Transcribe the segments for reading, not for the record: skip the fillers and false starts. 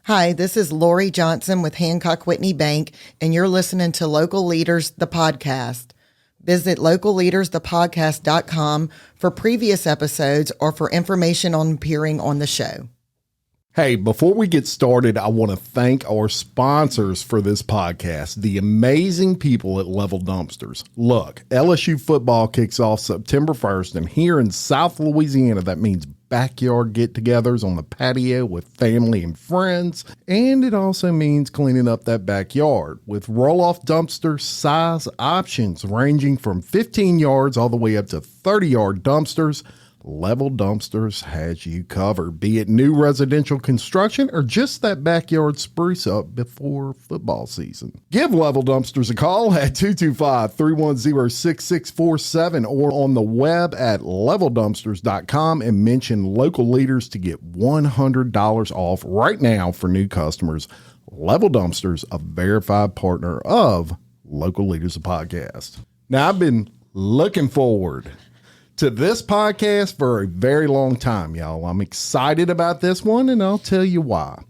Hi, this is Lori Johnson with Hancock Whitney Bank, and you're listening to Local Leaders, the podcast. Visit localleadersthepodcast.com for previous episodes or for information on appearing on the show. Hey, before we get started, I want to thank our sponsors for this podcast, the amazing people at Level Dumpsters. Look, LSU football kicks off September 1st, and here in South Louisiana, that means backyard get-togethers on the patio with family and friends, and it also means cleaning up that backyard with roll-off dumpster size options ranging from 15 yards all the way up to 30-yard dumpsters. Level Dumpsters has you covered, be it new residential construction or just that backyard spruce up before football season. Give Level Dumpsters a call at 225-310-6647 or on the web at leveldumpsters.com and mention Local Leaders to get $100 off right now for new customers. Level Dumpsters, a verified partner of Local Leaders, a podcast. Now, I've been looking forward to this podcast for a very long time, y'all. I'm excited about this one, and I'll tell you why.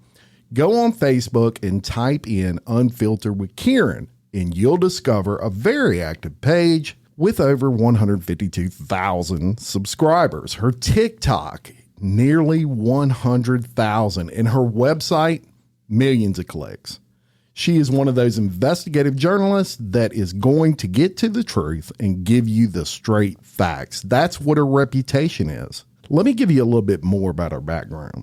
Go on Facebook and type in Unfiltered with Kieran, and you'll discover a very active page with over 152,000 subscribers. Her TikTok, nearly 100,000, and her website, millions of clicks. She is one of those investigative journalists that is going to get to the truth and give you the straight facts. That's what her reputation is. Let me give you a little bit more about her background.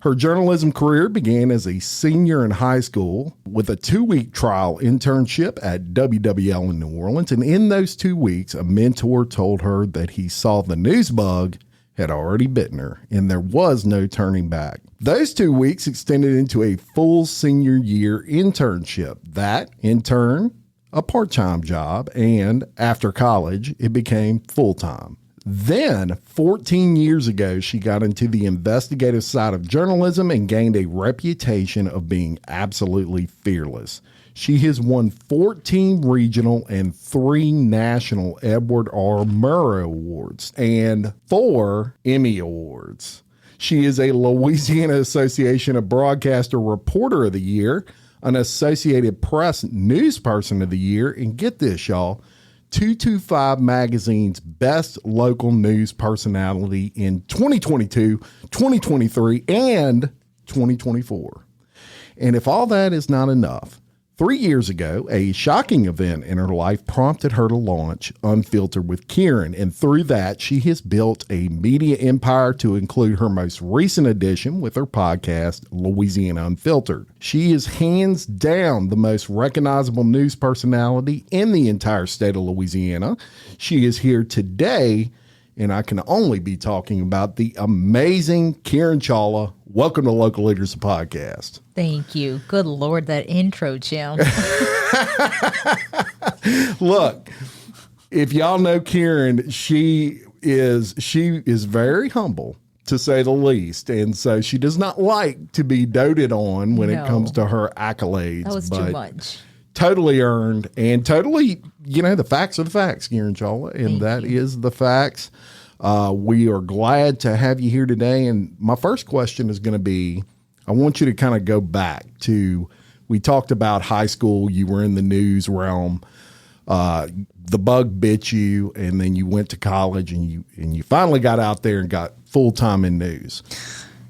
Her journalism career began as a senior in high school with a 2-week trial internship at WWL in New Orleans. And in those 2 weeks, a mentor told her that he saw the news bug had already bitten her, and there was no turning back. Those 2 weeks extended into a full senior year internship. That, in turn, a part-time job, and after college, it became full-time. Then, 14 years ago, she got into the investigative side of journalism and gained a reputation of being absolutely fearless. She has won 14 regional and 3 national Edward R. Murrow Awards and 4 Emmy Awards. She is a Louisiana Association of Broadcaster Reporter of the Year, an Associated Press News Person of the Year, and get this, y'all, 225 Magazine's Best Local News Personality in 2022, 2023, and 2024. And if all that is not enough, 3 years ago, a shocking event in her life prompted her to launch Unfiltered with Kieran, and through that, she has built a media empire to include her most recent addition with her podcast, Louisiana Unfiltered. She is hands down the most recognizable news personality in the entire state of Louisiana. She is here today, and I can only be talking about the amazing Kiran Chawla. Welcome to Local Leaders, the podcast. Thank you. Good Lord, that intro, Jim. Look, if y'all know Kieran, she is very humble, to say the least. And so she does not like to be doted on when it comes to her accolades. That was too much. Totally earned and totally, the facts are the facts, Kiran Chawla, and that is the facts. We are glad to have you here today. And my first question is going to be, I want you to kind of go back to, we talked about high school. You were in the news realm. The bug bit you, and then you went to college, and you finally got out there and got full-time in news.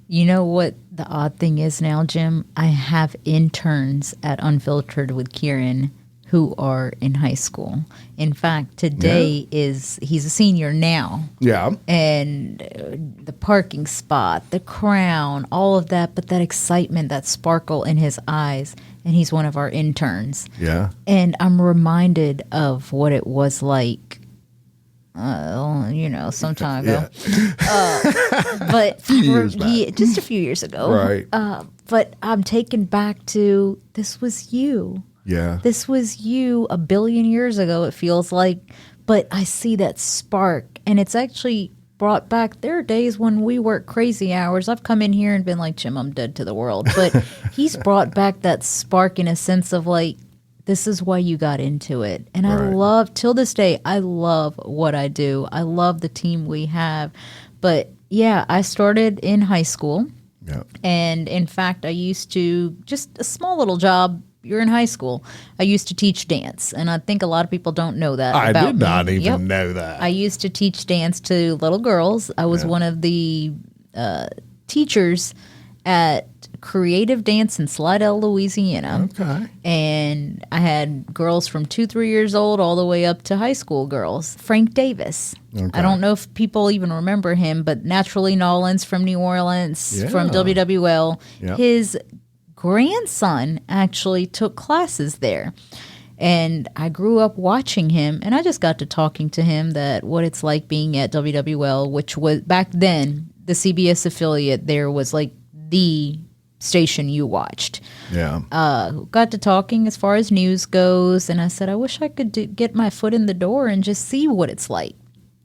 You know what the odd thing is now, Jim? I have interns at Unfiltered with Kieran who are in high school. In fact, today he's a senior now. Yeah. And the parking spot, the crown, all of that, but that excitement, that sparkle in his eyes. And he's one of our interns. Yeah. And I'm reminded of what it was like, some time ago. Yeah. But just a few years ago. Right. But I'm taken back to, this was you. Yeah. This was you a billion years ago, it feels like. But I see that spark, and it's actually brought back. There are days when we work crazy hours. I've come in here and been like, Jim, I'm dead to the world. But he's brought back that spark in a sense of like, this is why you got into it. And right. I love, till this day, I love what I do. I love the team we have. But yeah, I started in high school. Yep. And in fact, I used to, just a small little job, you're in high school, I used to teach dance. And I think a lot of people don't know that I about did not me. even know that. I used to teach dance to little girls. I was one of the teachers at Creative Dance in Slidell, Louisiana. Okay. And I had girls from 2-3 years old all the way up to high school girls. Frank Davis. Okay. I don't know if people even remember him, but Naturally Nolans from New Orleans, from WWL. Yep. His grandson actually took classes there. And I grew up watching him, and I just got to talking to him that what it's like being at WWL, which was back then, the CBS affiliate there was like the station you watched. Yeah. Got to talking as far as news goes, and I said, I wish I could get my foot in the door and just see what it's like.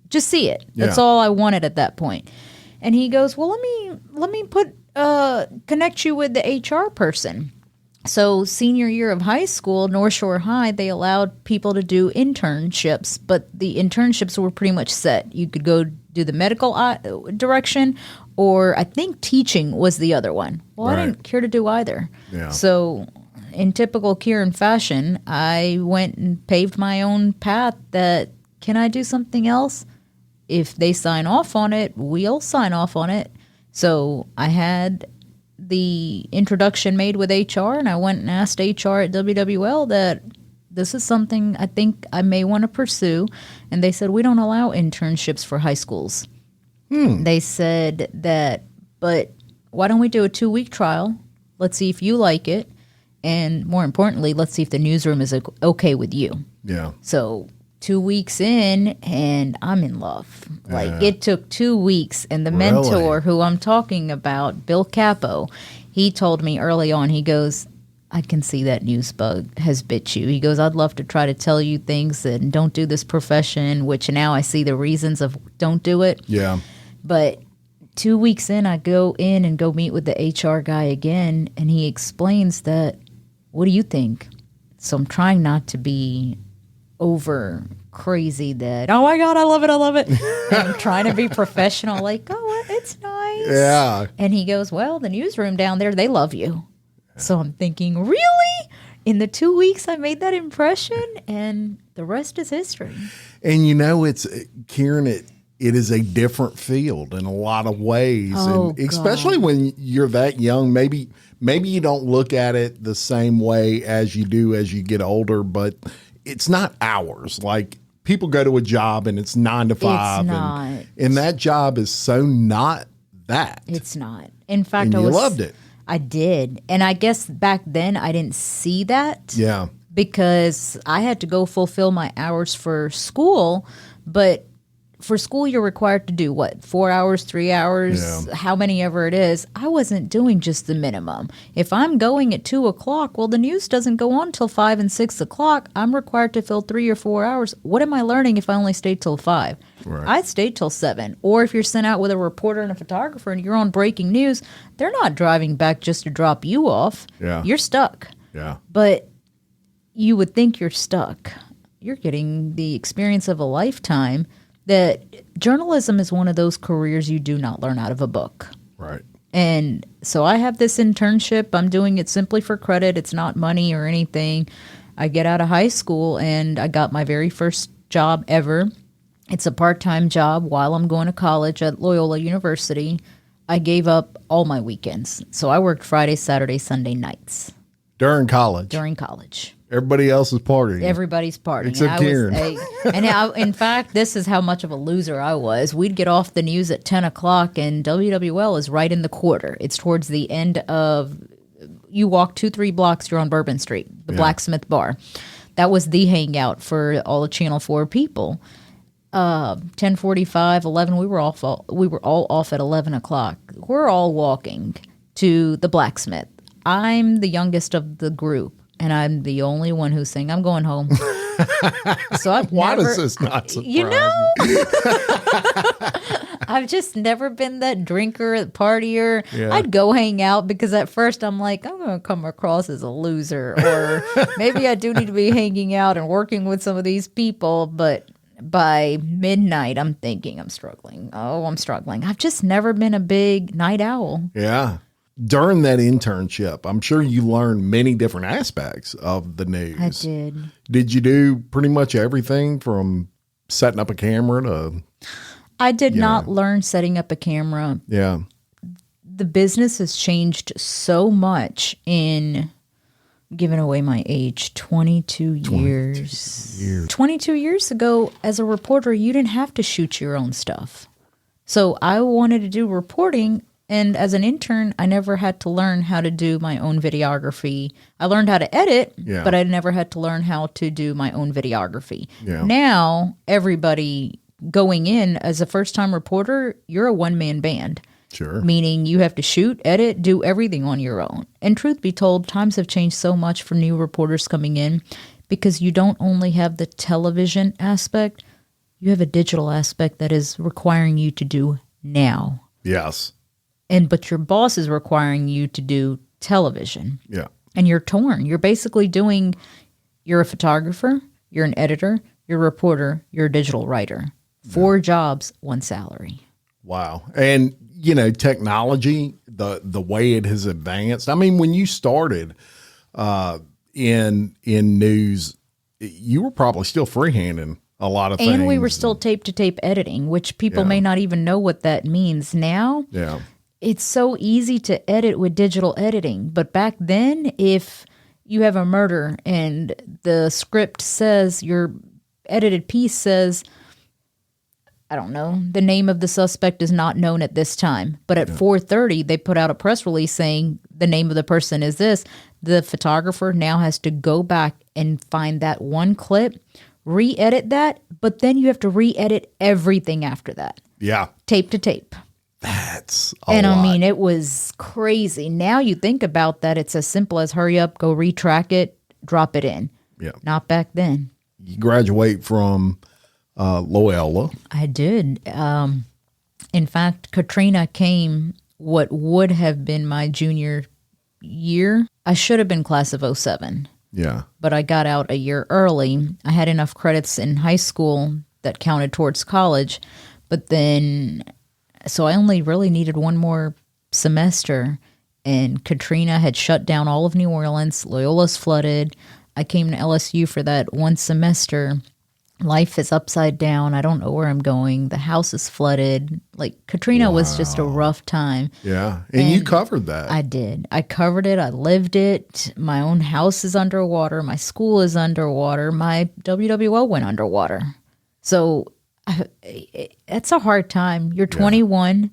Just see it. That's all I wanted at that point. And he goes, well, let me connect you with the HR person. So senior year of high school, North Shore High, they allowed people to do internships, but the internships were pretty much set. You could go do the medical direction, or I think teaching was the other one. Well, I didn't care to do either. Yeah. So in typical Kieran fashion, I went and paved my own path that, can I do something else? If they sign off on it, we'll sign off on it. So I had the introduction made with HR, and I went and asked HR at WWL that this is something I think I may want to pursue. And they said, we don't allow internships for high schools. They said that, but why don't we do a 2-week trial? Let's see if you like it. And more importantly, let's see if the newsroom is okay with you. Yeah. So 2 weeks in, and I'm in love. Like, it took 2 weeks, and the mentor who I'm talking about, Bill Capo, he told me early on, he goes, I can see that news bug has bit you. He goes, I'd love to try to tell you things and don't do this profession, which now I see the reasons of don't do it. Yeah. But 2 weeks in, I go in and go meet with the HR guy again, and he explains that, what do you think? So I'm trying not to be over crazy that, oh my God, I love it. And I'm trying to be professional, like, oh, it's nice. Yeah. And he goes, well, the newsroom down there, they love you. So I'm thinking, really? In the 2 weeks I made that impression, and the rest is history. And you know, it's, Kieran, it is a different field in a lot of ways. Oh, and especially when you're that young, maybe you don't look at it the same way as you do as you get older, but it's not hours. Like, people go to a job and it's 9 to 5. It's not. And that job is so not that. It's not. In fact, and you loved it. I did. And I guess back then I didn't see that. Yeah. Because I had to go fulfill my hours for school, but for school, you're required to do what, 4 hours, 3 hours, how many ever it is. I wasn't doing just the minimum. If I'm going at 2 o'clock, well, the news doesn't go on till 5 and 6 o'clock. I'm required to fill 3 or 4 hours. What am I learning if I only stayed till 5? Right. I stayed till 7. Or if you're sent out with a reporter and a photographer and you're on breaking news, they're not driving back just to drop you off. Yeah. You're stuck. Yeah. But you would think you're stuck. You're getting the experience of a lifetime. That journalism is one of those careers you do not learn out of a book. Right. And so I have this internship. I'm doing it simply for credit. It's not money or anything. I get out of high school and I got my very first job ever. It's a part-time job while I'm going to college at Loyola University. I gave up all my weekends. So I worked Friday, Saturday, Sunday nights. During college? During college. Everybody else is partying. Everybody's partying. Except Kieran. In fact, this is how much of a loser I was. We'd get off the news at 10 o'clock, and WWL is right in the quarter. It's towards the end of, you walk 2-3 blocks, you're on Bourbon Street, the Blacksmith Bar. That was the hangout for all the Channel 4 people. 10:45, 11, we were all off at 11 o'clock. We're all walking to the Blacksmith. I'm the youngest of the group. And I'm the only one who's saying, I'm going home. So Why does this not surprise you know? me? I've just never been that drinker, partier. Yeah. I'd go hang out because at first I'm like, I'm going to come across as a loser. Or maybe I do need to be hanging out and working with some of these people. But by midnight, I'm thinking I'm struggling. Oh, I'm struggling. I've just never been a big night owl. Yeah. during that internship, I'm sure you learned many different aspects of the news. I did. Did you do pretty much everything from setting up a camera to... I did not learn setting up a camera. Yeah. The business has changed so much in, giving away my age, 22 years. 22 years ago, as a reporter, you didn't have to shoot your own stuff. So I wanted to do reporting, and as an intern, I never had to learn how to do my own videography. I learned how to edit, but I never had to learn how to do my own videography. Yeah. Now, everybody going in as a first-time reporter, you're a one-man band. Sure. Meaning you have to shoot, edit, do everything on your own. And truth be told, times have changed so much for new reporters coming in because you don't only have the television aspect, you have a digital aspect that is requiring you to do now. Yes. But your boss is requiring you to do television. Yeah. And you're torn. You're basically doing, you're a photographer, you're an editor, you're a reporter, you're a digital writer. 4 jobs, 1 salary. Wow. And, technology, the way it has advanced. I mean, when you started in news, you were probably still freehanding a lot of things. And we were still tape-to-tape editing, which people may not even know what that means now. Yeah. It's so easy to edit with digital editing. But back then, if you have a murder and the script says, your edited piece says, I don't know, the name of the suspect is not known at this time. But at 4:30, they put out a press release saying the name of the person is this. The photographer now has to go back and find that one clip, re-edit that, but then you have to re-edit everything after that. Yeah. Tape to tape. That's a lot. I mean, it was crazy. Now you think about that, it's as simple as hurry up, go retrack it, drop it in. Yeah. Not back then. You graduate from Loyola. I did. In fact, Katrina came what would have been my junior year. I should have been class of 07. Yeah. But I got out a year early. I had enough credits in high school that counted towards college. But then, so I only really needed one more semester. And Katrina had shut down all of New Orleans. Loyola's flooded. I came to LSU for that one semester. Life is upside down. I don't know where I'm going. The house is flooded. Like, Katrina was just a rough time. Yeah. And you covered that. I did. I covered it. I lived it. My own house is underwater. My school is underwater. My WWO went underwater. So it's a hard time. You're 21.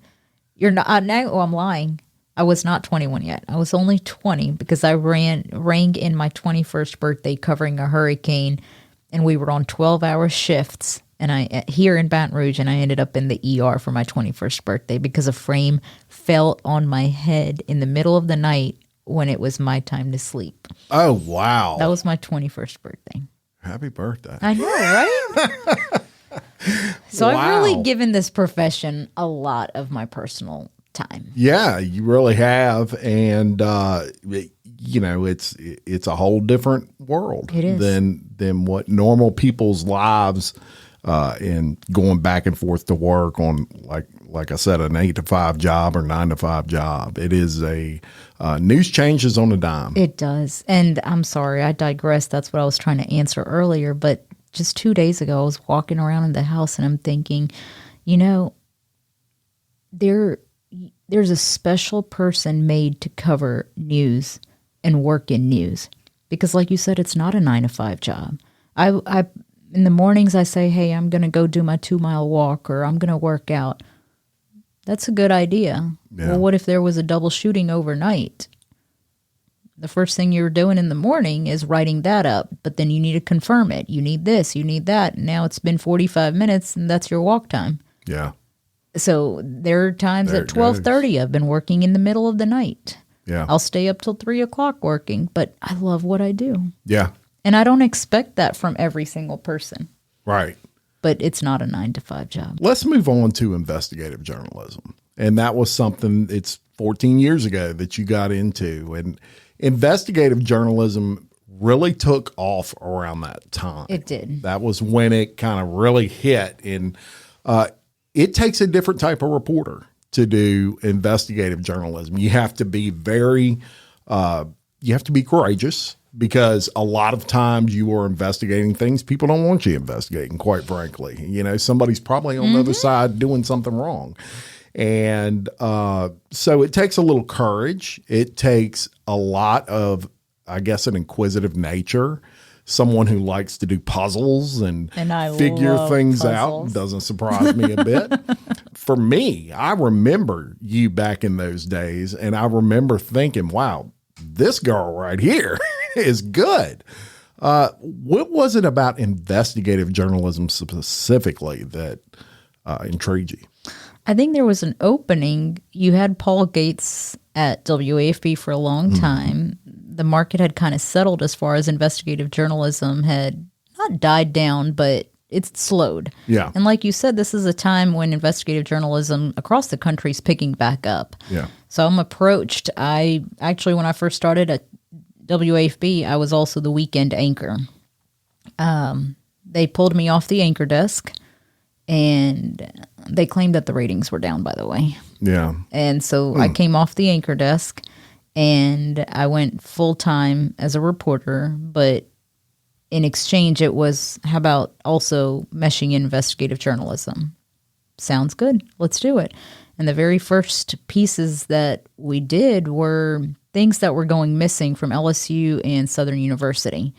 You're not. Now, I'm lying. I was not 21 yet. I was only 20 because I rang in my 21st birthday covering a hurricane. And we were on 12-hour shifts, and here in Baton Rouge, and I ended up in the ER for my 21st birthday because a frame fell on my head in the middle of the night when it was my time to sleep. Oh, wow. That was my 21st birthday. Happy birthday. I know, right? So wow. I've really given this profession a lot of my personal time. Yeah, you really have. And, it's a whole different world than what normal people's lives and going back and forth to work on, like I said, an 8-to-5 job or 9-to-5 job. It is news changes on a dime. It does. And I'm sorry, I digress. That's what I was trying to answer earlier. But just 2 days ago, I was walking around in the house and I'm thinking, there's a special person made to cover news and work in news. Because like you said, it's not a 9-to-5 job. I in the mornings I say, hey, I'm going to go do my 2-mile walk or I'm going to work out. That's a good idea. Yeah. Well, what if there was a double shooting overnight? The first thing you're doing in the morning is writing that up, but then you need to confirm it. You need this, you need that. And now it's been 45 minutes and that's your walk time. Yeah. So there are times at 12:30 I've been working in the middle of the night. Yeah. I'll stay up till 3 o'clock working, but I love what I do. Yeah. And I don't expect that from every single person. Right. But it's not a 9-to-5 job. Let's move on to investigative journalism. And that was something, it's 14 years ago that you got into. And investigative journalism really took off around that time. It did. That was when it kind of really hit. And it takes a different type of reporter to do investigative journalism. You have to be very, you have to be courageous, because a lot of times you are investigating things people don't want you investigating, quite frankly. You know, somebody's probably on the other side doing something wrong. And so it takes a little courage. It takes a lot of, I guess, an inquisitive nature, someone who likes to do puzzles and figure things out. Doesn't surprise me a bit. For me, I remember you back in those days, and I remember thinking, wow, this girl right here is good. What was it about investigative journalism specifically that intrigued you? I think there was an opening. You had Paul Gates at WAFB for a long time. The market had kind of settled as far as investigative journalism had not died down, but it's slowed. Yeah. And like you said, this is a time when investigative journalism across the country is picking back up. Yeah. So I'm approached. When I first started at WAFB, I was also the weekend anchor. They pulled me off the anchor desk, and they claimed that the ratings were down, by the way. Yeah. And so I came off the anchor desk, and I went full-time as a reporter, but in exchange, it was, how about also meshing in investigative journalism? Sounds good. Let's do it. And the very first pieces that we did were things that were going missing from LSU and Southern University.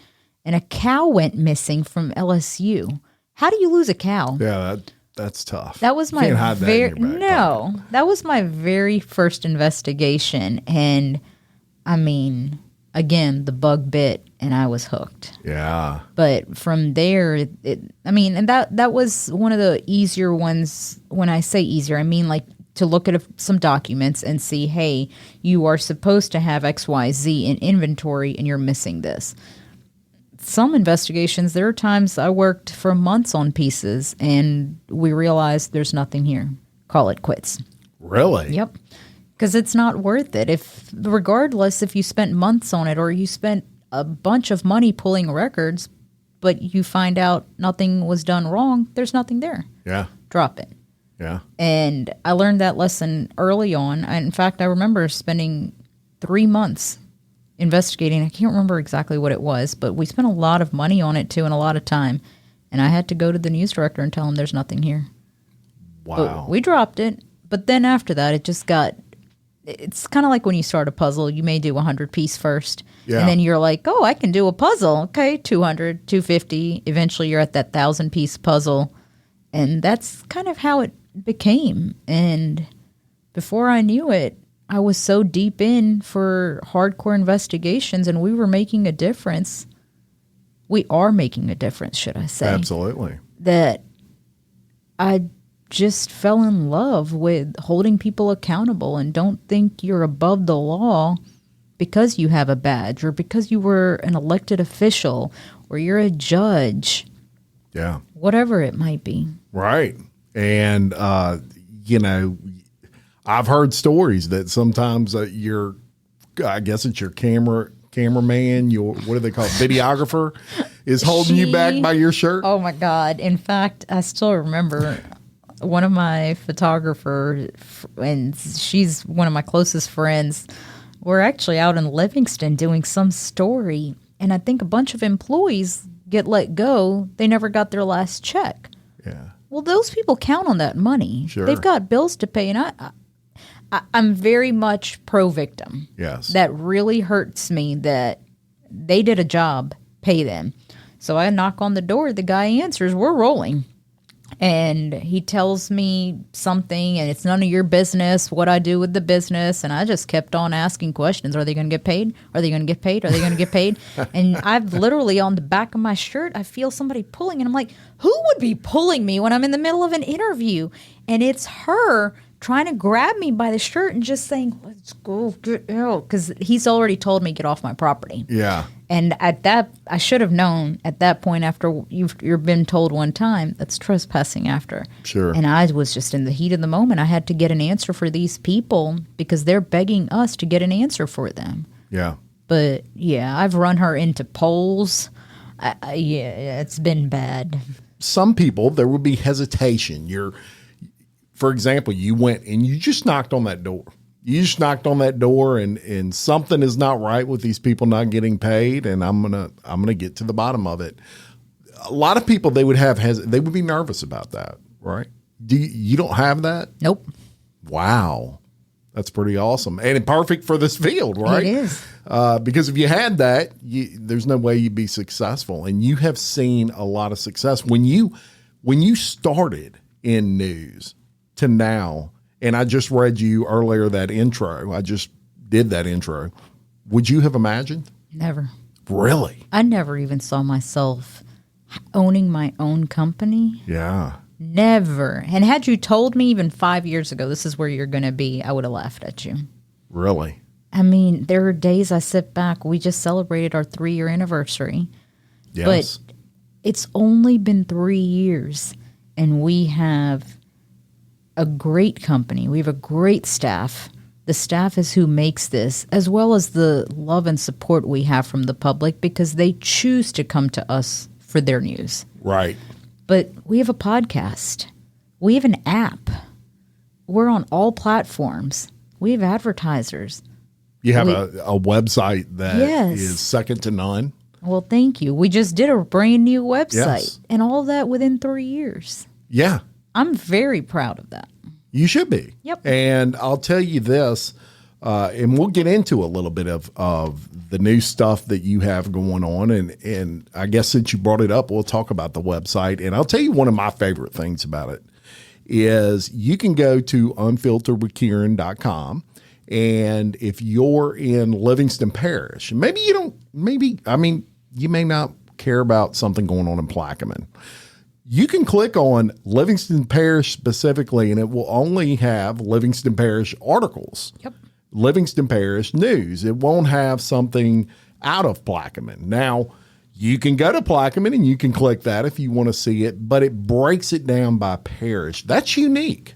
And a cow went missing from LSU. How do you lose a cow? Yeah, that's tough. That was my that was my very first investigation. And I mean, again, the bug bit and I was hooked. Yeah. But from there, and that was one of the easier ones. When I say easier, I mean like to look at some documents and see, hey, you are supposed to have XYZ in inventory and you're missing this. Some investigations, there are times I worked for months on pieces and we realized there's nothing here. Call it quits. Really? Yep. Because it's not worth it. Regardless if you spent months on it or you spent a bunch of money pulling records, but you find out nothing was done wrong, there's nothing there. Yeah. Drop it. Yeah. And I learned that lesson early on. In fact, I remember spending 3 months investigating. I can't remember exactly what it was, but we spent a lot of money on it too and a lot of time. And I had to go to the news director and tell him there's nothing here. Wow. But we dropped it. But then after that, it's kind of like when you start a puzzle, you may do 100 piece first. Yeah. And then you're like, oh, I can do a puzzle. Okay, 200, 250. Eventually you're at that 1,000 piece puzzle. And that's kind of how it became. And before I knew it, I was so deep in for hardcore investigations, and we were making a difference. We are making a difference, should I say. Absolutely. That I just fell in love with holding people accountable, and don't think you're above the law because you have a badge or because you were an elected official or you're a judge. Yeah. Whatever it might be. Right. And, I've heard stories that sometimes I guess it's your cameraman, what do they call it? Videographer is holding you back by your shirt. Oh my God. In fact, I still remember one of my photographers, and she's one of my closest friends. We're actually out in Livingston doing some story, and I think a bunch of employees get let go. They never got their last check. Yeah. Well, those people count on that money. Sure. They've got bills to pay, and I'm very much pro-victim. Yes. That really hurts me that they did a job, pay them. So I knock on the door, the guy answers, we're rolling. And he tells me something, and it's none of your business what I do with the business. And I just kept on asking questions. Are they going to get paid? Are they going to get paid? Are they going to get paid? And I've literally on the back of my shirt, I feel somebody pulling. And I'm like, who would be pulling me when I'm in the middle of an interview? And it's her trying to grab me by the shirt and just saying, let's go get out. Because he's already told me, get off my property. Yeah. And at that, I should have known at that point after you've been told one time, that's trespassing after. Sure. And I was just in the heat of the moment. I had to get an answer for these people because they're begging us to get an answer for them. Yeah. But, yeah, I've run her into poles. Yeah, it's been bad. Some people, there will be hesitation. for example, you went and you just knocked on that door. You just knocked on that door and something is not right with these people not getting paid, and I'm gonna get to the bottom of it. A lot of people, they would be nervous about that, right? You don't have that? Nope. Wow. That's pretty awesome. And perfect for this field, right? It is. Because if you had that, there's no way you'd be successful. And you have seen a lot of success. When you started in news to now, and I just read you earlier that intro, I just did that intro, would you have imagined? Never. Really? I never even saw myself owning my own company. Yeah. Never. And had you told me even 5 years ago, this is where you're going to be, I would have laughed at you. Really? I mean, there are days I sit back. We just celebrated our 3-year anniversary. Yes. But it's only been 3 years, and we have a great company. We have a great staff. The staff is who makes this, as well as the love and support we have from the public because they choose to come to us for their news. Right. But we have a podcast. We have an app. We're on all platforms. We have advertisers. You have a website that is second to none. Well, thank you. We just did a brand new website, Yes. and all that within 3 years. Yeah. I'm very proud of that. You should be. Yep. And I'll tell you this, and we'll get into a little bit of the new stuff that you have going on. And I guess since you brought it up, we'll talk about the website. And I'll tell you one of my favorite things about it is you can go to unfilteredwithkieran.com. And if you're in Livingston Parish, you may not care about something going on in Plaquemine. You can click on Livingston Parish specifically, and it will only have Livingston Parish articles. Yep. Livingston Parish news. It won't have something out of Plaquemine. Now, you can go to Plaquemine and you can click that if you want to see it, but it breaks it down by parish. That's unique.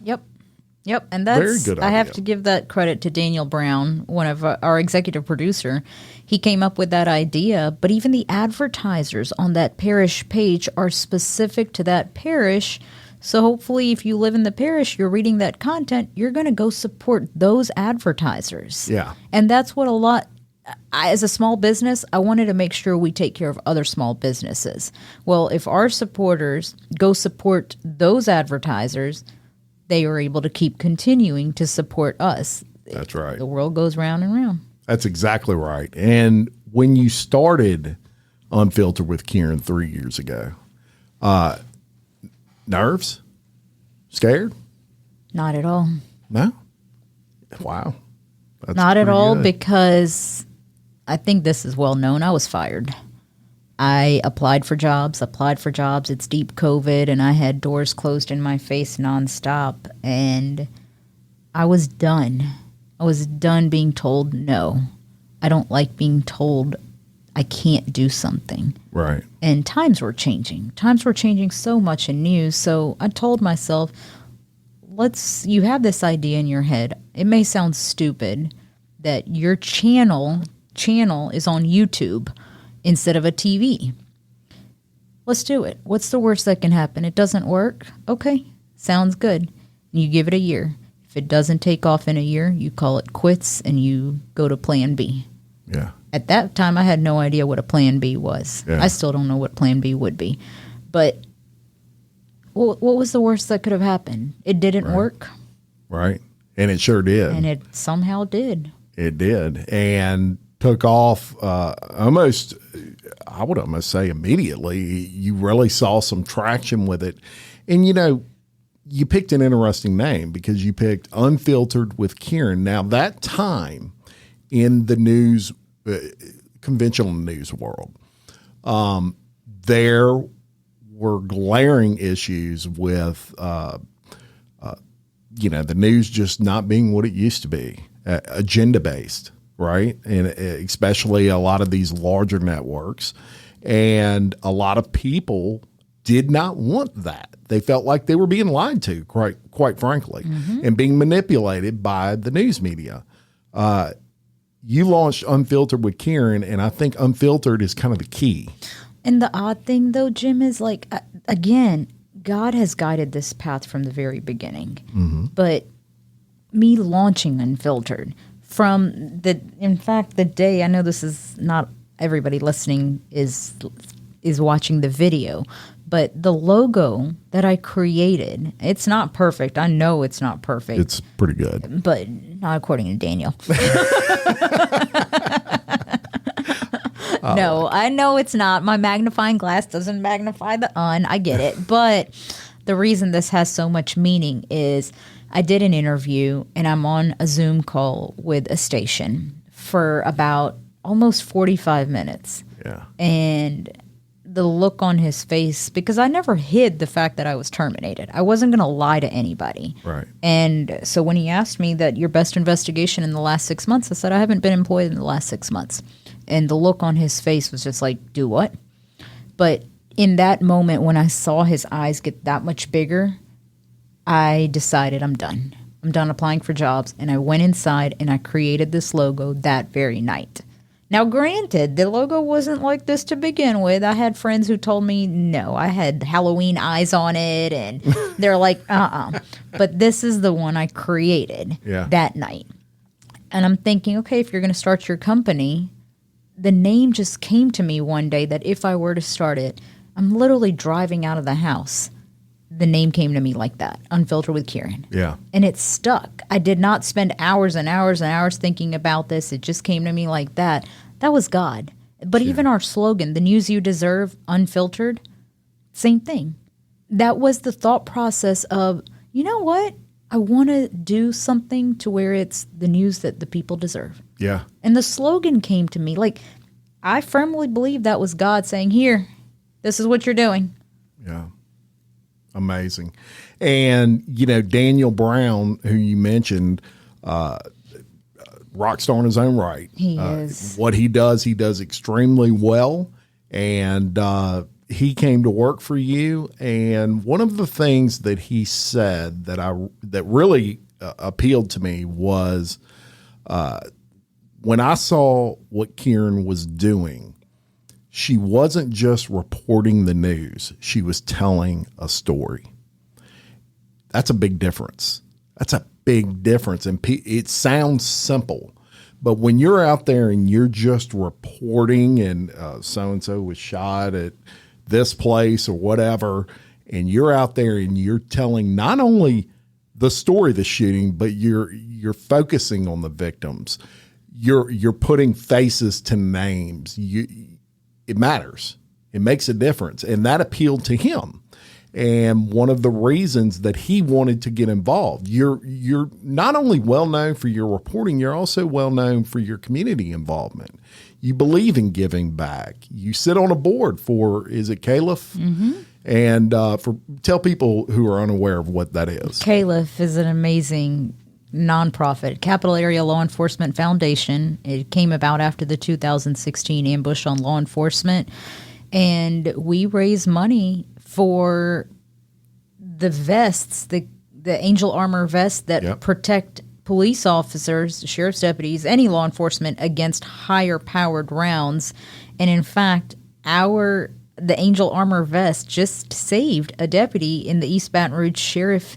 Yep, and that's Very good I have idea. to give that credit to Daniel Brown, one of our executive producer. He came up with that idea, but even the advertisers on that parish page are specific to that parish. So hopefully if you live in the parish, you're reading that content, you're going to go support those advertisers. Yeah. And that's what as a small business, I wanted to make sure we take care of other small businesses. Well, if our supporters go support those advertisers, they are able to keep continuing to support us. That's right. The world goes round and round. That's exactly right. And when you started Unfiltered with Kieran 3 years ago, nerves? Scared? Not at all. No? Wow. That's Not at pretty all, good. because I think this is well known. I was fired. I applied for jobs. It's deep COVID, and I had doors closed in my face nonstop, and I was done. I was done being told no. I don't like being told I can't do something. Right. And times were changing. Times were changing so much in news. So I told myself, you have this idea in your head. It may sound stupid that your channel is on YouTube instead of a TV. Let's do it. What's the worst that can happen? It doesn't work? Okay, sounds good. You give it a year. If it doesn't take off in a year, you call it quits and you go to plan B. Yeah. At that time, I had no idea what a plan B was. Yeah. I still don't know what plan B would be. But what was the worst that could have happened? It didn't work. Right. And it sure did. And it somehow did. It did. And took off almost, I would almost say immediately. You really saw some traction with it. And, you picked an interesting name because you picked Unfiltered with Kieran. Now, that time in the news, conventional news world, there were glaring issues with, the news just not being what it used to be, agenda-based, right? And especially a lot of these larger networks. And a lot of people did not want that. They felt like they were being lied to, quite frankly, and being manipulated by the news media. You launched Unfiltered with Kieran, and I think Unfiltered is kind of the key. And the odd thing, though, Jim, is again, God has guided this path from the very beginning. Mm-hmm. But me launching Unfiltered in fact, the day, I know this is not everybody listening is watching the video, but the logo that I created, it's not perfect. I know it's not perfect. It's pretty good. But not according to Daniel. No, I know it's not. My magnifying glass doesn't magnify the I get it. But the reason this has so much meaning is I did an interview and I'm on a Zoom call with a station for about almost 45 minutes. Yeah. And the look on his face, because I never hid the fact that I was terminated. I wasn't going to lie to anybody. Right. And so when he asked me that your best investigation in the last 6 months, I said, I haven't been employed in the last 6 months. And the look on his face was just like, do what? But in that moment, when I saw his eyes get that much bigger, I decided I'm done. I'm done applying for jobs. And I went inside and I created this logo that very night. Now, granted, the logo wasn't like this to begin with. I had friends who told me, no, I had Halloween eyes on it. And they're like, But this is the one I created that night. And I'm thinking, okay, if you're going to start your company, the name just came to me one day that if I were to start it, I'm literally driving out of the house. The name came to me like that, Unfiltered with Kieran. Yeah. And it stuck. I did not spend hours and hours and hours thinking about this. It just came to me like that. That was God. But even our slogan, the news you deserve, unfiltered, same thing. That was the thought process of, you know what? I want to do something to where it's the news that the people deserve. Yeah. And the slogan came to me. Like, I firmly believe that was God saying, here, this is what you're doing. Yeah. Amazing. And, Daniel Brown, who you mentioned, rock star in his own right. He is. What he does extremely well. And he came to work for you. And one of the things that he said that really appealed to me was when I saw what Kieran was doing, she wasn't just reporting the news. She was telling a story. That's a big difference. And it sounds simple, but when you're out there and you're just reporting and so-and-so was shot at this place or whatever, and you're out there and you're telling not only the story of the shooting, but you're focusing on the victims. You're putting faces to names. It matters. It makes a difference. And that appealed to him. And one of the reasons that he wanted to get involved, you're not only well known for your reporting, you're also well known for your community involvement. You believe in giving back. You sit on a board for, is it Caliph? Mm-hmm. And tell people who are unaware of what that is. Caliph is an amazing nonprofit, Capital Area Law Enforcement Foundation. It came about after the 2016 ambush on law enforcement, and we raise money for the vests, the angel armor vests that protect police officers, sheriff's deputies, any law enforcement against higher powered rounds. And in fact, the angel armor vest just saved a deputy in the East Baton Rouge sheriff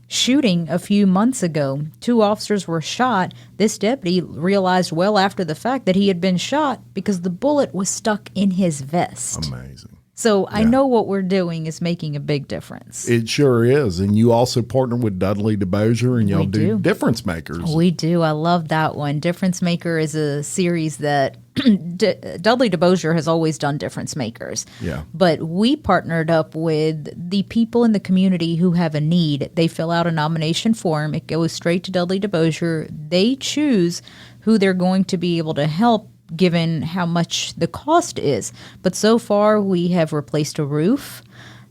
shooting a few months ago. 2 officers were shot. This deputy realized well after the fact that he had been shot because the bullet was stuck in his vest. Amazing. So I know what we're doing is making a big difference. It sure is. And you also partner with Dudley DeBosier, and y'all do Difference Makers. We do. I love that one. Difference Maker is a series that Dudley DeBosier has always done Difference Makers. Yeah. But we partnered up with the people in the community who have a need. They fill out a nomination form. It goes straight to Dudley DeBosier. They choose who they're going to be able to help given how much the cost is. But so far, we have replaced a roof.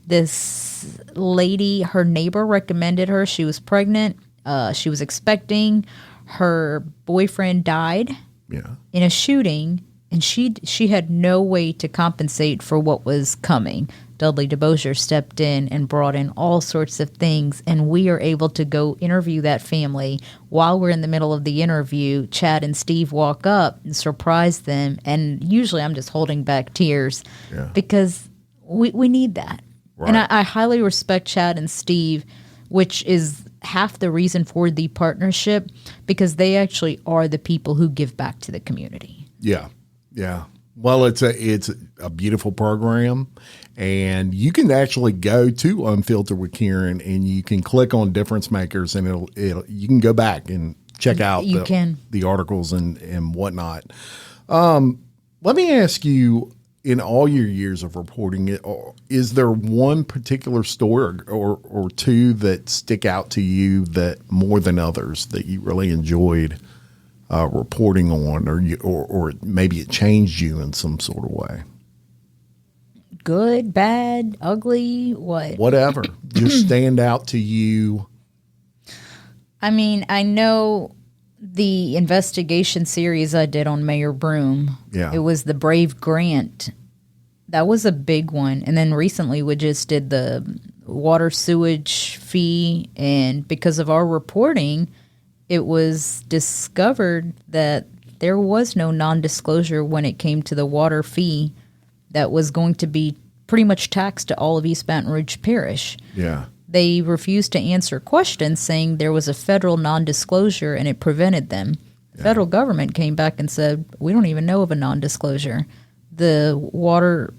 This lady, her neighbor recommended her. She was pregnant. She was expecting. Her boyfriend died in a shooting, and she had no way to compensate for what was coming. Dudley DeBosier stepped in and brought in all sorts of things, and we are able to go interview that family. While we're in the middle of the interview, Chad and Steve walk up and surprise them, and usually I'm just holding back tears because we need that. Right. And I highly respect Chad and Steve, which is half the reason for the partnership, because they actually are the people who give back to the community. Yeah. Yeah. Well, it's a beautiful program, and you can actually go to Unfiltered with Kieran, and you can click on difference makers, and you can go back and check out the articles and whatnot. Let me ask you, in all your years of reporting, is there one particular story or two that stick out to you that more than others that you really enjoyed reporting on, or maybe it changed you in some sort of way? Good, bad, ugly, what? Whatever. Just stand out to you. I mean, I know the investigation series I did on Mayor Broome. Yeah. It was the Brave Grant. That was a big one. And then recently we just did the water sewage fee. And because of our reporting, it was discovered that there was no non-disclosure when it came to the water fee that was going to be pretty much taxed to all of East Baton Rouge Parish. Yeah. They refused to answer questions saying there was a federal non-disclosure and it prevented them. The federal government came back and said, we don't even know of a non-disclosure. The water,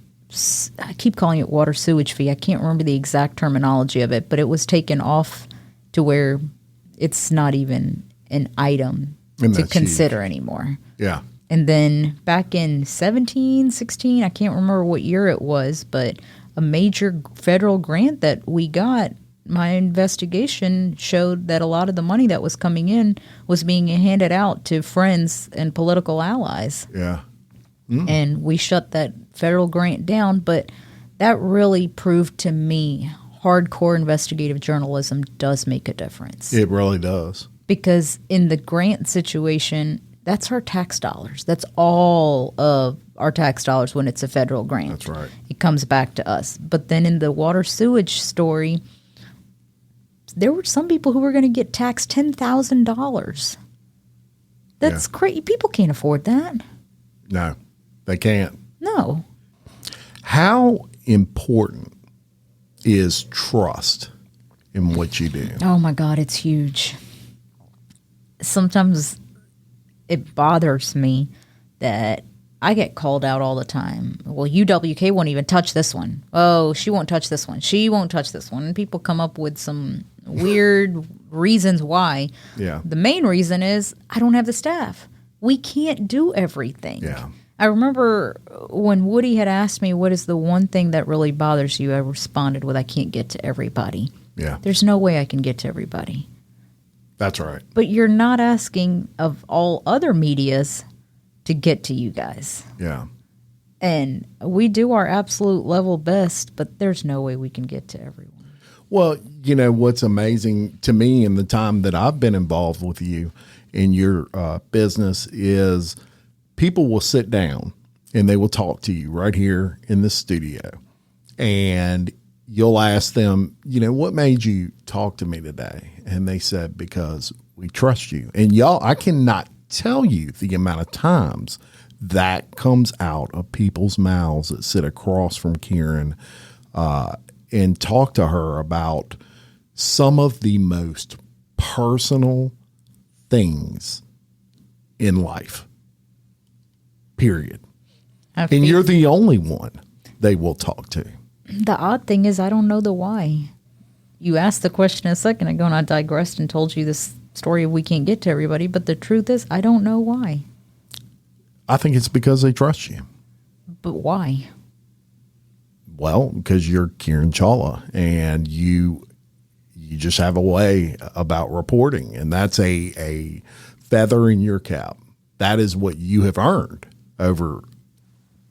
I keep calling it water sewage fee. I can't remember the exact terminology of it, but it was taken off to where it's not even an item to consider anymore. Yeah. And then back in 17, 16, I can't remember what year it was, but a major federal grant that we got, my investigation showed that a lot of the money that was coming in was being handed out to friends and political allies. Yeah. And we shut that federal grant down. But that really proved to me hardcore investigative journalism does make a difference. It really does. Because in the grant situation, that's our tax dollars. That's all of our tax dollars when it's a federal grant. That's right. It comes back to us. But then in the water sewage story, there were some people who were going to get taxed $10,000. That's crazy. People can't afford that. No, they can't. No. How important is trust in what you do? Oh, my God, it's huge. Sometimes it bothers me that I get called out all the time. Well, UWK won't even touch this one. Oh, she won't touch this one. She won't touch this one. And people come up with some weird reasons why. Yeah. The main reason is I don't have the staff. We can't do everything. Yeah. I remember when Woody had asked me, what is the one thing that really bothers you? I responded with, I can't get to everybody. Yeah. There's no way I can get to everybody. That's right. But you're not asking of all other medias to get to you guys. Yeah. And we do our absolute level best, but there's no way we can get to everyone. Well, you know, what's amazing to me in the time that I've been involved with you in your business is people will sit down and they will talk to you right here in the studio. And you'll ask them, you know, what made you talk to me today? And they said, because we trust you. And y'all, I cannot tell you the amount of times that comes out of people's mouths that sit across from Kieran and talk to her about some of the most personal things in life, period. And you're the only one they will talk to. The odd thing is I don't know the why. You asked the question a second ago and I digressed and told you this story of we can't get to everybody, but the truth is I don't know why. I think it's because they trust you. But why? Well, because you're Kiran Chawla and you just have a way about reporting, and that's a feather in your cap. That is what you have earned over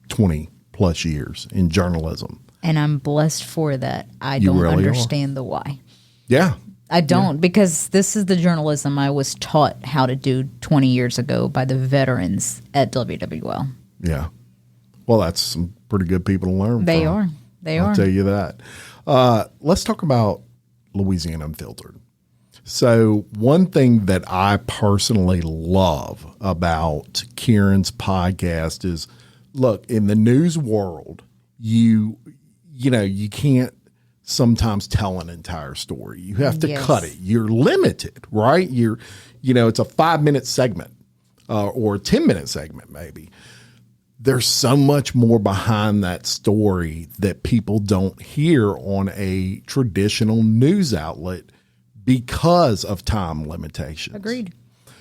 20 plus years in journalism. And I'm blessed for that. I don't really understand the why. Yeah. I don't, because this is the journalism I was taught how to do 20 years ago by the veterans at WWL. Yeah. Well, that's some pretty good people to learn They from. are. They are. I'll tell you that. Let's talk about Louisiana Unfiltered. So one thing that I personally love about Kieran's podcast is, look, in the news world, you know, you can't sometimes tell an entire story. You have to cut it. You're limited, right? It's a 5-minute segment or a 10-minute segment, maybe. There's so much more behind that story that people don't hear on a traditional news outlet because of time limitations. Agreed.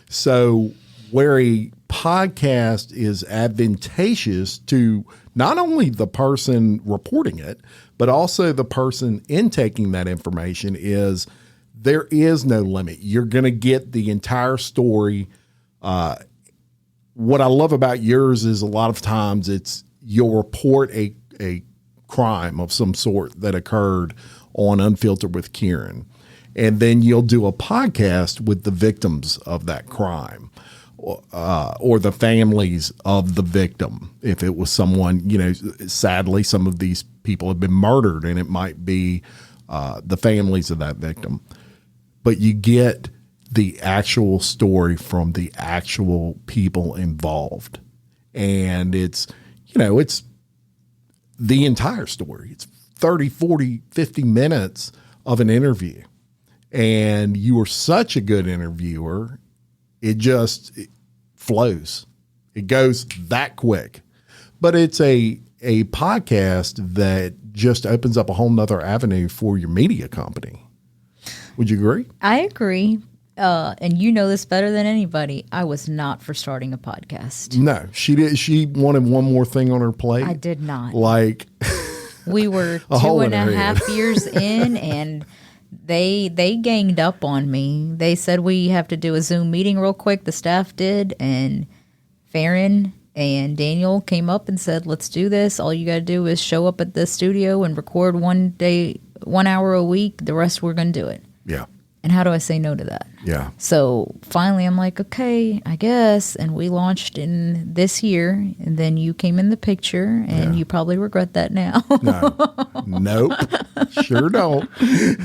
So where a podcast is advantageous to not only the person reporting it, but also the person intaking that information is there is no limit. You're going to get the entire story. What I love about yours is a lot of times you'll report a crime of some sort that occurred on Unfiltered with Kieran. And then you'll do a podcast with the victims of that crime or the families of the victim. If it was someone, sadly, some of these people have been murdered and it might be the families of that victim. But you get the actual story from the actual people involved. And it's the entire story. It's 30, 40, 50 minutes of an interview. And you are such a good interviewer. It flows. It goes that quick. But it's a podcast that just opens up a whole nother avenue for your media company. Would you agree? I agree. And you know this better than anybody. I was not for starting a podcast. No, she did. She wanted one more thing on her plate. I did not. We were 2.5 years in, and they ganged up on me. They said we have to do a Zoom meeting real quick. The staff did, and Farron and Daniel came up and said, "Let's do this. All you got to do is show up at the studio and record 1 hour a week. The rest we're going to do it." Yeah. And how do I say no to that? Yeah. So finally I'm like, okay, I guess. And we launched in this year. And then you came in the picture and you probably regret that now. No. Nope. Sure don't.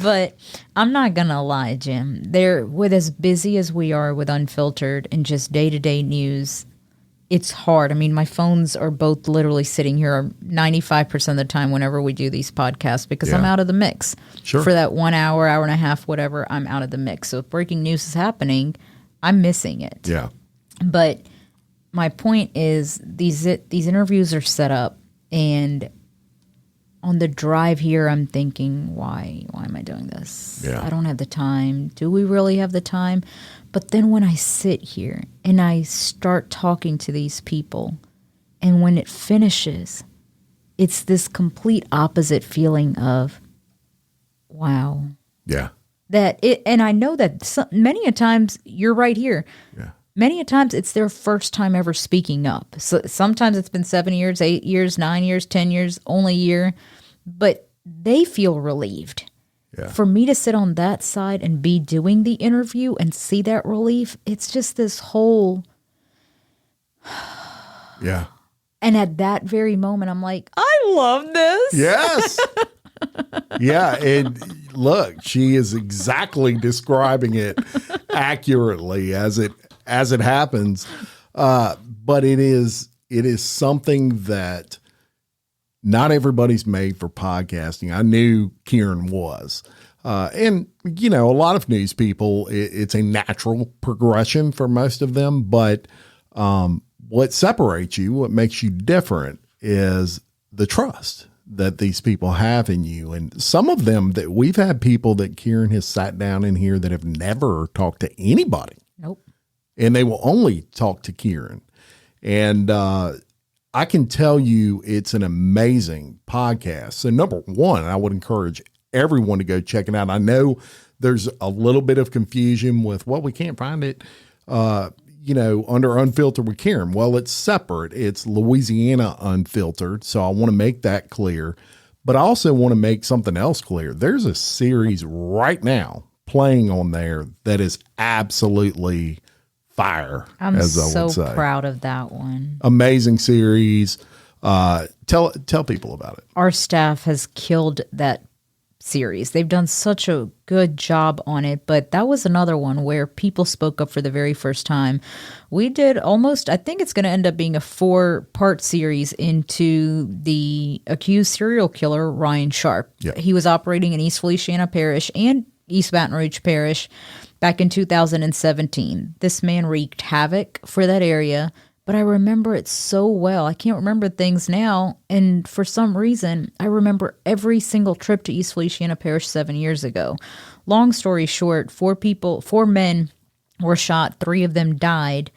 But I'm not going to lie, Jim. With as busy as we are with Unfiltered and just day-to-day news, it's hard. I mean, my phones are both literally sitting here 95% of the time whenever we do these podcasts because I'm out of the mix. Sure. For that 1 hour, hour and a half, whatever, I'm out of the mix. So if breaking news is happening, I'm missing it. Yeah. But my point is these interviews are set up, and on the drive here, I'm thinking, why am I doing this? Yeah. I don't have the time. Do we really have the time? But then when I sit here and I start talking to these people, and when it finishes, it's this complete opposite feeling of, wow. Yeah. And I know that many a times, you're right here. Yeah. Many a times it's their first time ever speaking up. So sometimes it's been 7 years, 8 years, 9 years, 10 years, only a year, but they feel relieved. Yeah. For me to sit on that side and be doing the interview and see that relief, it's just this whole. Yeah. And at that very moment, I'm like, I love this. Yes. Yeah. And look, she is exactly describing it accurately as it happens. But it is something that not everybody's made for podcasting. I knew Kieran was. And, a lot of news people, it's a natural progression for most of them. But what separates you, what makes you different is the trust that these people have in you. And some of them that we've had people that Kieran has sat down in here that have never talked to anybody. Nope. And they will only talk to Kieran. And I can tell you it's an amazing podcast. So number one, I would encourage everyone to go check it out. I know there's a little bit of confusion with, we can't find it, under Unfiltered with Kieran. Well, it's separate. It's Louisiana Unfiltered. So I want to make that clear. But I also want to make something else clear. There's a series right now playing on there that is absolutely fire. I'm as I would so say. proud of that one. Amazing series. Tell people about it. Our staff has killed that series. They've done such a good job on it, but that was another one where people spoke up for the very first time. We did I think it's going to end up being a 4-part series into the accused serial killer, Ryan Sharp. Yep. He was operating in East Feliciana Parish and East Baton Rouge Parish back in 2017. This man wreaked havoc for that area, but I remember it so well. I can't remember things now, and for some reason, I remember every single trip to East Feliciana Parish 7 years ago. Long story short, 4 men were shot, 3 of them died,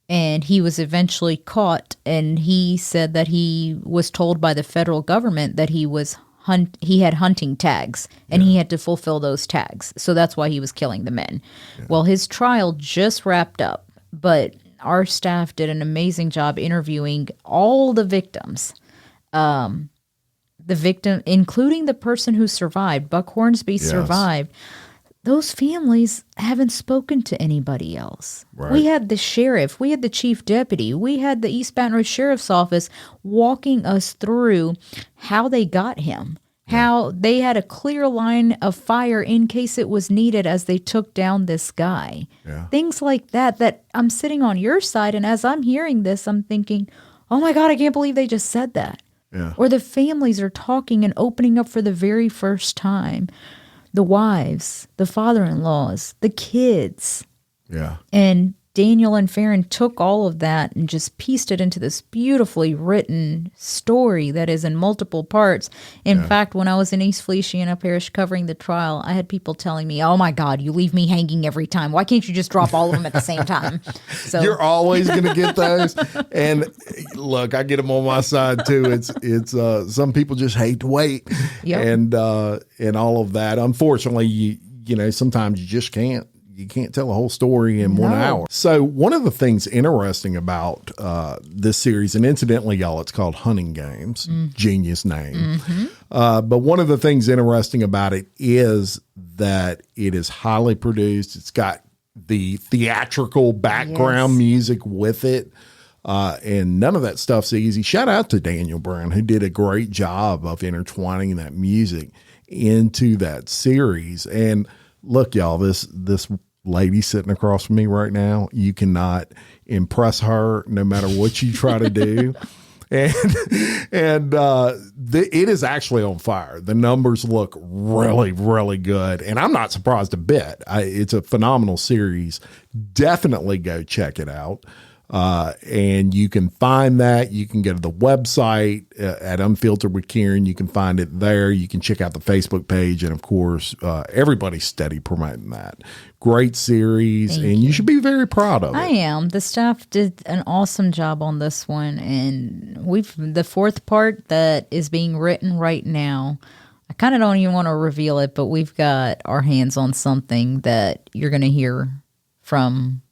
and he was eventually caught, and he said that he was told by the federal government that he had hunting tags, and he had to fulfill those tags. So that's why he was killing the men. Yeah. Well, his trial just wrapped up, but our staff did an amazing job interviewing all the victims. The victim, including the person who survived, Buck Hornsby survived. Those families haven't spoken to anybody else. Right. We had the sheriff, we had the chief deputy, we had the East Baton Rouge Sheriff's Office walking us through how they got him, how they had a clear line of fire in case it was needed as they took down this guy. Yeah. Things like that I'm sitting on your side, and as I'm hearing this, I'm thinking, oh my God, I can't believe they just said that. Yeah. Or the families are talking and opening up for the very first time. The wives, the father-in-laws, the kids. Yeah. And Daniel and Farron took all of that and just pieced it into this beautifully written story that is in multiple parts. In fact, when I was in East Feliciana Parish covering the trial, I had people telling me, oh my God, you leave me hanging every time. Why can't you just drop all of them at the same time? So you're always going to get those. And look, I get them on my side too. It's some people just hate to wait. Yep. And all of that. Unfortunately, you know, sometimes you just can't. You can't tell a whole story in 1 hour. So one of the things interesting about this series, and incidentally, y'all, it's called Hunting Games. Genius name. Mm-hmm. But one of the things interesting about it is that it is highly produced. It's got the theatrical background music with it. And none of that stuff's easy. Shout out to Daniel Brown, who did a great job of intertwining that music into that series. And look, y'all, this lady sitting across from me right now, you cannot impress her no matter what you try to do. And it is actually on fire. The numbers look really, really good. And I'm not surprised a bit. It's a phenomenal series. Definitely go check it out. And you can find that. You can go to the website at Unfiltered with Kieran. You can find it there. You can check out the Facebook page. And of course, everybody's steady promoting that. Great series. Thank you. You should be very proud of it. I am. The staff did an awesome job on this one. And the 4th part that is being written right now, I kind of don't even want to reveal it, but we've got our hands on something that you're going to hear from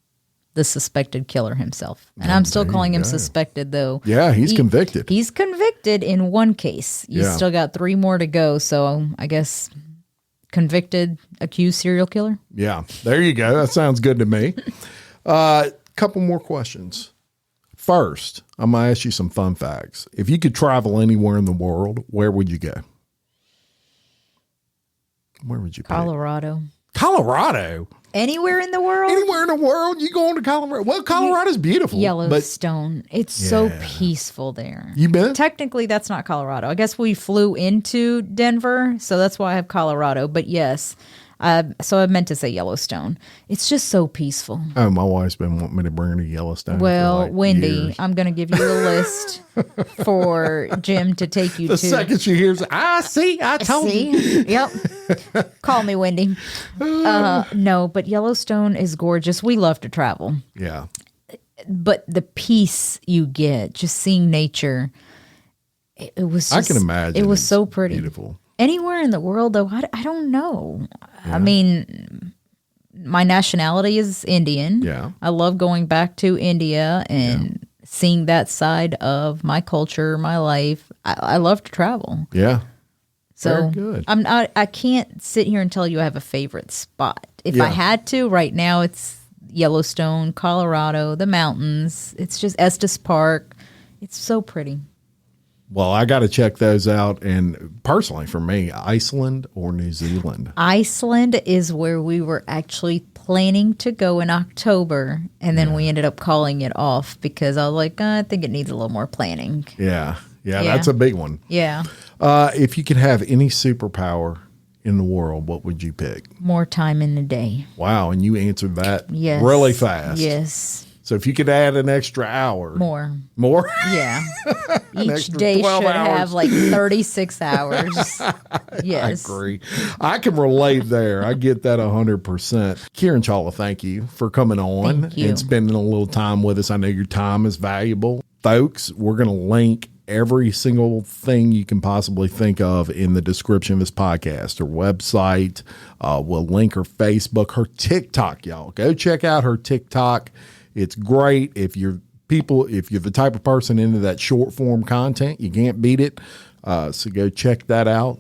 the suspected killer himself. And I'm still calling him suspected, though. Yeah, he's convicted. He's convicted in 1 case. You still got 3 more to go. So I guess convicted, accused serial killer. Yeah, there you go. That sounds good to me. Couple more questions. First, I'm going to ask you some fun facts. If you could travel anywhere in the world, where would you go? Where would you Colorado. Colorado? Anywhere in the world? Anywhere in the world, you going to Colorado? Well, Colorado's beautiful. Yellowstone. It's so peaceful there. You been? Technically, that's not Colorado. I guess we flew into Denver, so that's why I have Colorado. But yes, so I meant to say Yellowstone. It's just so peaceful. Oh, my wife's been wanting me to bring her to Yellowstone. Well, for Wendy, years. I'm going to give you a list for Jim to take you the to. The second she hears, I told you. Yep. Call me, Wendy. No, but Yellowstone is gorgeous. We love to travel. Yeah. But the peace you get just seeing nature, it was just, I can imagine. It was so pretty. Beautiful. Anywhere in the world, though, I don't know. Yeah. I mean, my nationality is Indian. Yeah. I love going back to India and seeing that side of my culture, my life. I love to travel. Yeah. So good. I can't sit here and tell you I have a favorite spot. If I had to, right now it's Yellowstone, Colorado, the mountains. It's just Estes Park. It's so pretty. Well, I got to check those out. And personally, for me, Iceland or New Zealand? Iceland is where we were actually planning to go in October. And then we ended up calling it off because I was like, I think it needs a little more planning. Yeah, that's a big one. Yeah. If you could have any superpower in the world, what would you pick? More time in the day. Wow. And you answered that really fast. Yes. So if you could add an extra hour. More? Yeah. Each day should have like 36 hours. Yes. I agree. I can relate there. I get that 100%. Kiran Chawla, thank you for coming on and spending a little time with us. I know your time is valuable. Folks, we're going to link every single thing you can possibly think of in the description of this podcast. Her website, we'll link her Facebook, her TikTok, y'all. Go check out her TikTok. It's great. If you're the type of person into that short form content, you can't beat it. So go check that out.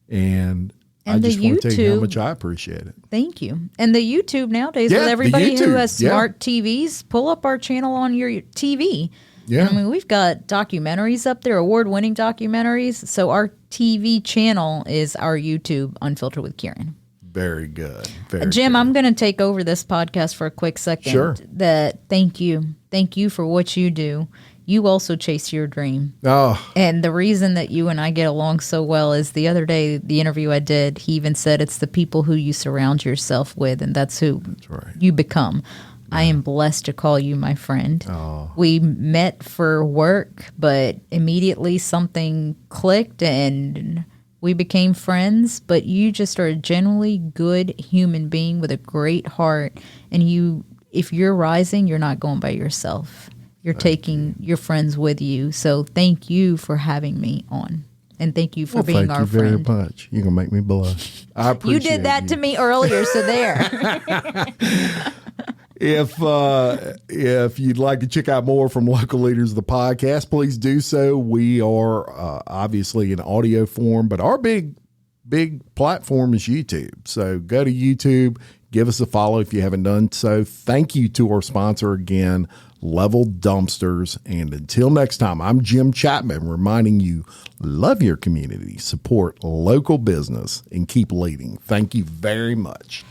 And I just want to tell you how much I appreciate it. Thank you. And the YouTube nowadays, with everybody who has smart TVs, pull up our channel on your TV. Yeah. I mean, we've got documentaries up there, award-winning documentaries. So our TV channel is our YouTube, Unfiltered with Kieran. Very good. Jim, I'm going to take over this podcast for a quick second. Sure. Thank you. Thank you for what you do. You also chase your dream. Oh. And the reason that you and I get along so well is the other day, the interview I did, he even said it's the people who you surround yourself with, and that's who you become. Yeah. I am blessed to call you my friend. Oh. We met for work, but immediately something clicked and we became friends, but you just are a genuinely good human being with a great heart. And if you're rising, you're not going by yourself. You're taking your friends with you. So thank you for having me on. And thank you for being our friend. Thank you very much. You're going to make me blush. I appreciate you did that to me earlier, so there. If you'd like to check out more from Local Leaders of the podcast, please do so. We are obviously in audio form, but our big platform is YouTube. So go to YouTube, give us a follow if you haven't done so. Thank you to our sponsor again, Level Dumpsters. And until next time, I'm Jim Chapman reminding you, love your community, support local business, and keep leading. Thank you very much.